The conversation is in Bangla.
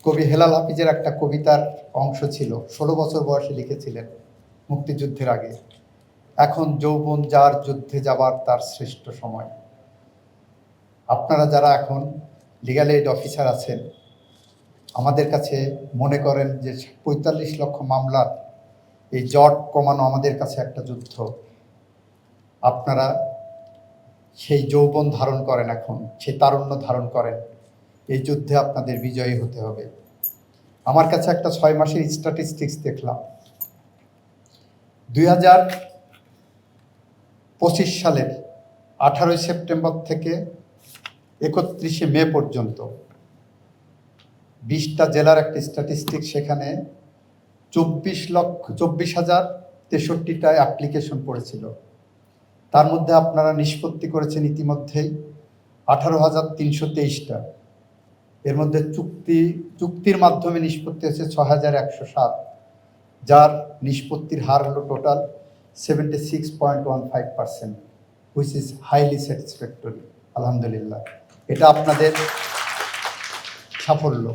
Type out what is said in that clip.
কবি হেলাল হাফিজের একটা কবিতার অংশ ছিল, ১৬ বছর বয়সে লিখেছিলেন মুক্তিযুদ্ধের আগে। এখন যৌবন যার, যুদ্ধে যাবার তার শ্রেষ্ঠ সময়। আপনারা যারা এখন লিগ্যাল এইড অফিসার আছেন, আমাদের কাছে মনে করেন যে ৪৫ লক্ষ মামলার এই জট কমানো আমাদের কাছে একটা যুদ্ধ। আপনারা সেই যৌবন ধারণ করেন, এখন সেই তারুণ্য ধারণ করেন। এই যুদ্ধে আপনাদের বিজয়ী হতে হবে। আমার কাছে একটা ৬ মাসের স্ট্যাটিস্টিক্স দেখলাম। ২০২৫ সালের ১৮ সেপ্টেম্বর থেকে ৩১ মে পর্যন্ত ২০টা জেলার একটা স্ট্যাটিস্টিক্স, সেখানে ২৪,০৬,০৬৩টা অ্যাপ্লিকেশন পড়েছিল। তার মধ্যে আপনারা নিষ্পত্তি করেছেন ইতিমধ্যেই ১৮,৩২৩টা। এর মধ্যে চুক্তির মাধ্যমে নিষ্পত্তি হয়েছে ৬,১০৭, যার নিষ্পত্তির হার হলো total 76.15%, which is highly satisfactory. আলহামদুলিল্লাহ, এটা আপনাদের সাফল্য।